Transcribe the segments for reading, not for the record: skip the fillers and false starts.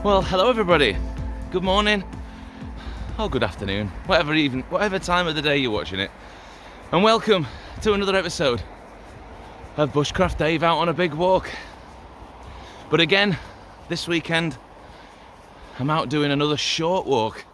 Well, hello everybody. Good morning, or good afternoon, whatever time of the day you're watching it. And welcome to another episode of Bushcraft Dave out on a big walk. But again, this weekend, I'm out doing another short walk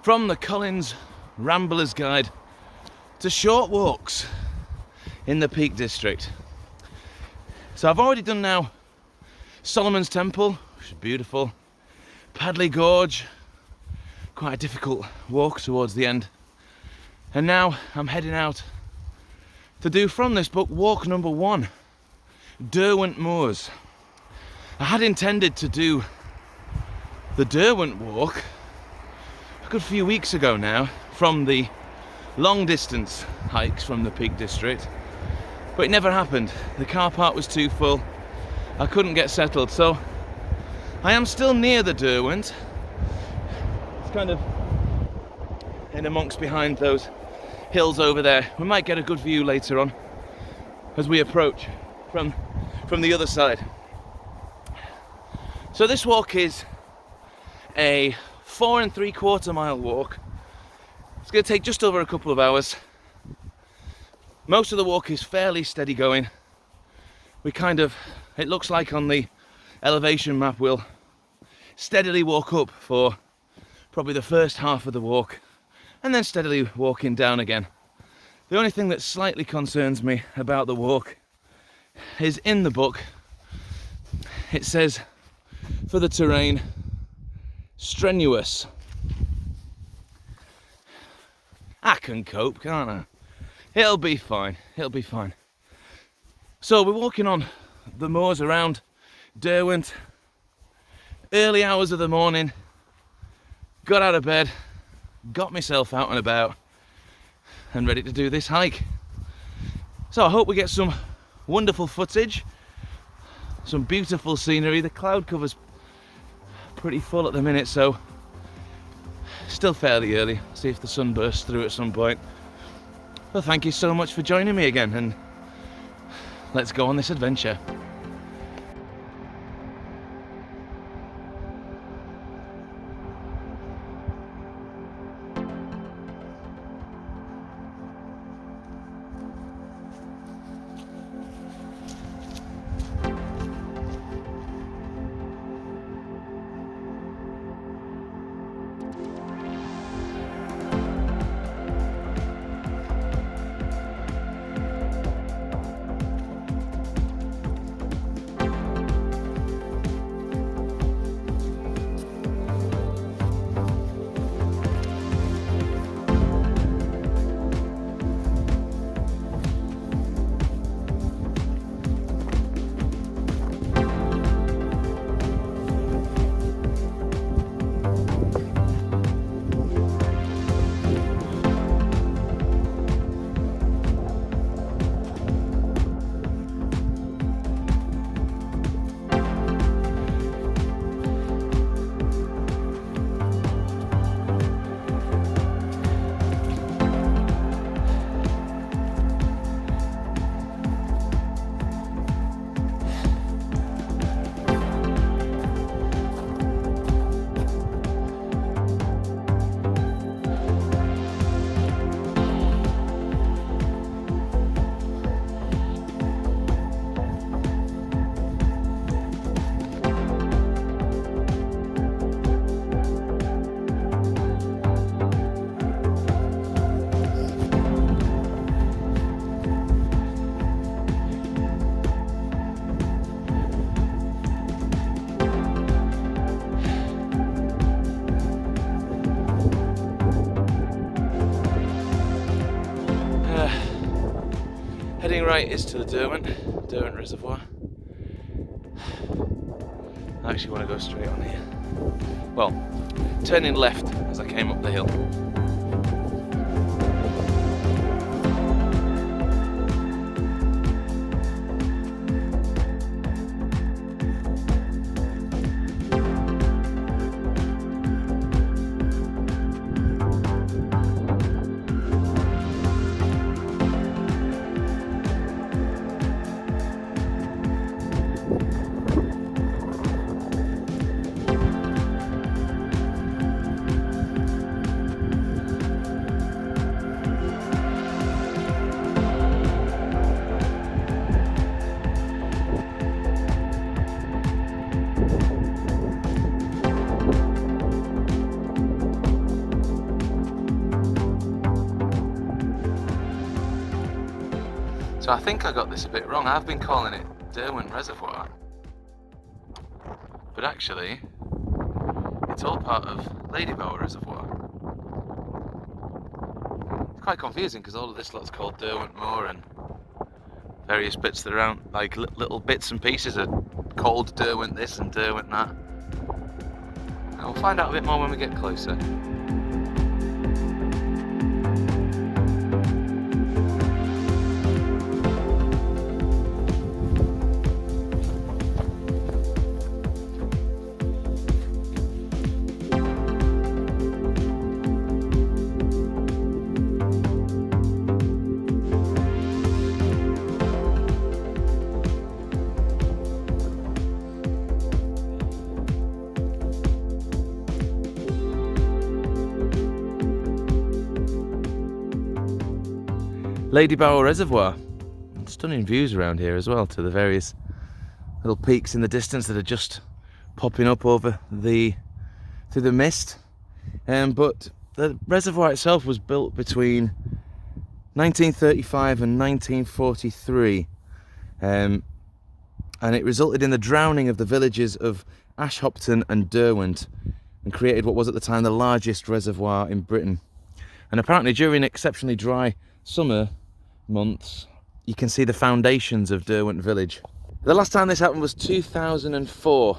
from the Collins Rambler's Guide to short walks in the Peak District. So I've already done now Solomon's Temple, which is beautiful. Padley Gorge, quite a difficult walk towards the end. And now I'm heading out to do from this book walk number 1, Derwent Moors. I had intended to do the Derwent walk a good few weeks ago now from the long distance hikes from the Peak District, but it never happened. The car park was too full, I couldn't get settled, so I am still near the Derwent. It's kind of in amongst behind those hills over there. We might get a good view later on as we approach from the other side. So this walk is a 4 3/4 mile walk. It's going to take just over a couple of hours. Most of the walk is fairly steady going. It looks like on the elevation map we'll steadily walk up for probably the first half of the walk and then steadily walking down again. The only thing that slightly concerns me about the walk is in the book it says for the terrain, strenuous. I can cope, can't I? It'll be fine. So we're walking on the moors around Derwent, early hours of the morning, got out of bed, got myself out and about and ready to do this hike. So I hope we get some wonderful footage, some beautiful scenery. The cloud cover's pretty full at the minute, so still fairly early. See if the sun bursts through at some point. Well, thank you so much for joining me again, and let's go on this adventure. Heading right is to the Derwent Reservoir. I actually want to go straight on here. Well, turning left as I came up the hill. So I think I got this a bit wrong. I've been calling it Derwent Reservoir, but actually it's all part of Ladybower Reservoir. It's quite confusing because all of this lot's called Derwent Moor, and various bits that are around, like little bits and pieces are called Derwent this and Derwent that. And we'll find out a bit more when we get closer. Ladybower Reservoir. Stunning views around here as well, to the various little peaks in the distance that are just popping up over through the mist. But the reservoir itself was built between 1935 and 1943, and it resulted in the drowning of the villages of Ashopton and Derwent, and created what was at the time the largest reservoir in Britain. And apparently during exceptionally dry summer months, you can see the foundations of Derwent village. The last time this happened was 2004,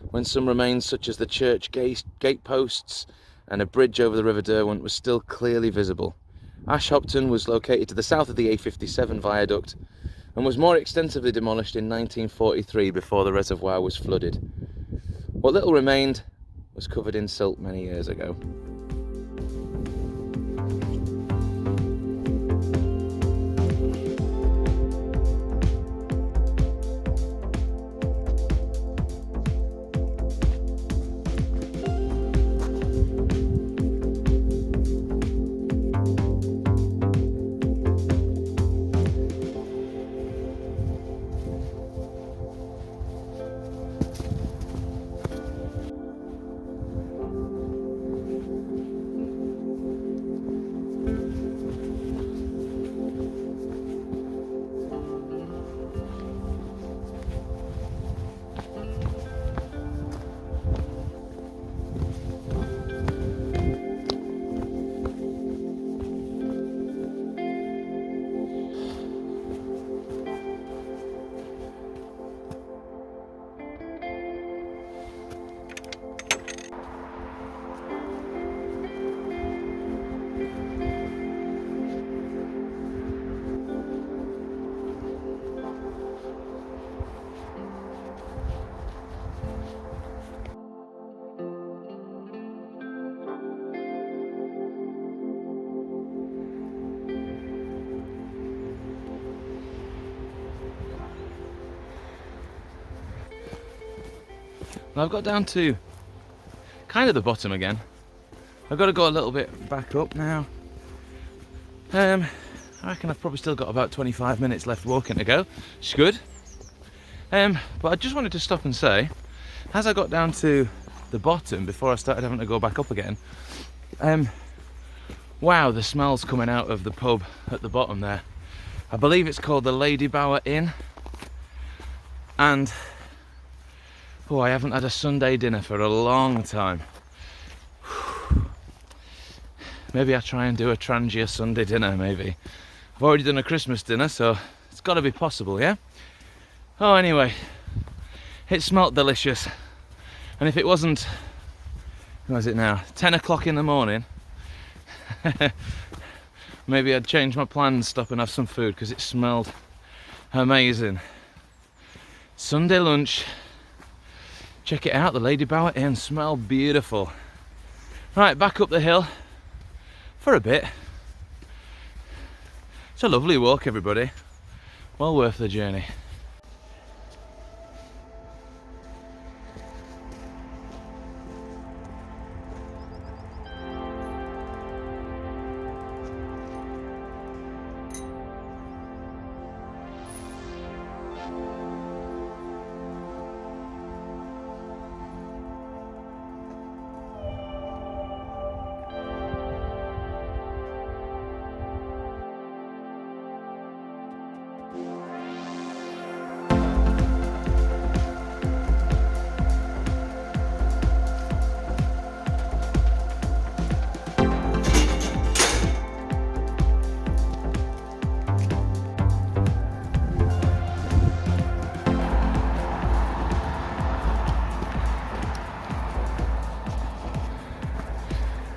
when some remains such as the church gate posts and a bridge over the River Derwent was still clearly visible. Ashopton was located to the south of the A57 viaduct and was more extensively demolished in 1943 before the reservoir was flooded. What little remained was covered in silt many years ago. Well, I've got down to kind of the bottom again. I've got to go a little bit back up now. I reckon I've probably still got about 25 minutes left walking to go, which is good. But I just wanted to stop and say, as I got down to the bottom before I started having to go back up again, wow, the smell's coming out of the pub at the bottom there. I believe it's called the Ladybower Inn, and oh, I haven't had a Sunday dinner for a long time. Maybe I'll try and do a Trangia Sunday dinner, maybe. I've already done a Christmas dinner, so it's got to be possible, yeah? Oh, anyway, it smelt delicious. And if it wasn't, what is it now, 10 o'clock in the morning, maybe I'd change my plans, stop and have some food, because it smelled amazing. Sunday lunch. Check it out, the Ladybower Inn, smell beautiful. Right, back up the hill for a bit. It's a lovely walk, everybody. Well worth the journey.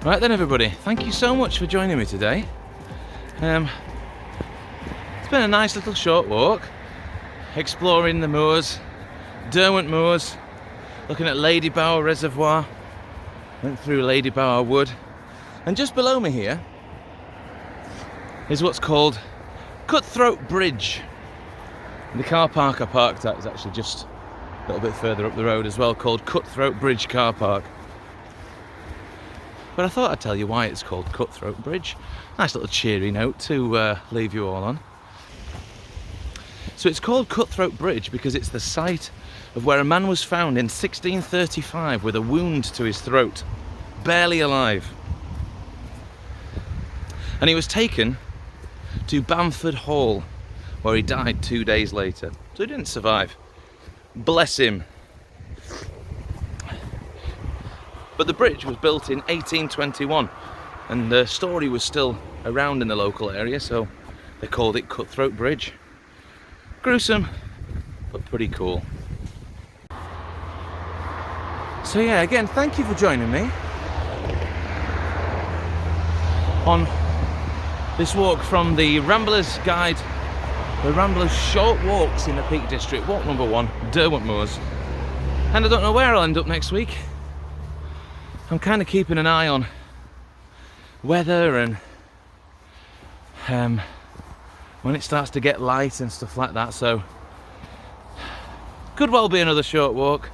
Right then everybody, thank you so much for joining me today. It's been a nice little short walk, exploring the moors, Derwent moors, looking at Ladybower Reservoir, went through Ladybower Wood, and just below me here is what's called Cutthroat Bridge. The car park I parked at is actually just a little bit further up the road as well, called Cutthroat Bridge Car Park. But I thought I'd tell you why it's called Cutthroat Bridge. Nice little cheery note to leave you all on. So it's called Cutthroat Bridge because it's the site of where a man was found in 1635 with a wound to his throat, barely alive. And he was taken to Bamford Hall, where he died 2 days later. So he didn't survive. Bless him. But the bridge was built in 1821, and the story was still around in the local area, so they called it Cutthroat Bridge. Gruesome, but pretty cool. So yeah, again, thank you for joining me on this walk from the Ramblers Guide, the Ramblers Short Walks in the Peak District, walk number 1, Derwent Moors. And I don't know where I'll end up next week. I'm kind of keeping an eye on weather and when it starts to get light and stuff like that, so could well be another short walk.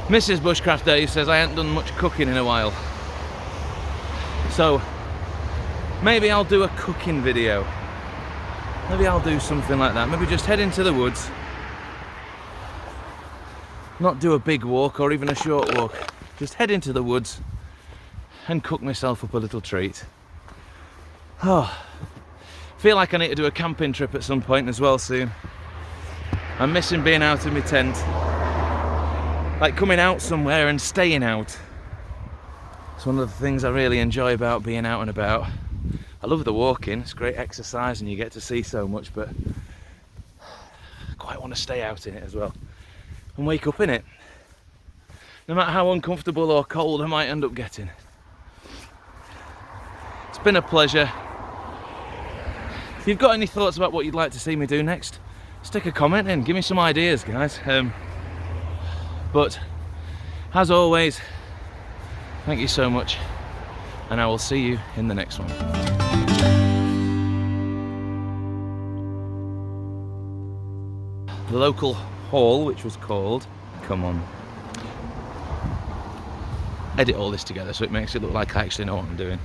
Mrs. Bushcraft Dave says I haven't done much cooking in a while, so maybe I'll do a cooking video. Maybe I'll do something like that. Maybe just head into the woods, not do a big walk or even a short walk, just head into the woods and cook myself up a little treat. Oh, feel like I need to do a camping trip at some point as well soon. I'm missing being out of my tent, like coming out somewhere and staying out. It's one of the things I really enjoy about being out and about. I love the walking, it's great exercise and you get to see so much, but I quite want to stay out in it as well and wake up in it, no matter how uncomfortable or cold I might end up getting. It's been a pleasure. If you've got any thoughts about what you'd like to see me do next, stick a comment in, give me some ideas, guys. But as always, thank you so much, and I will see you in the next one. The local hall, which was called, come on, edit all this together so it makes it look like I actually know what I'm doing.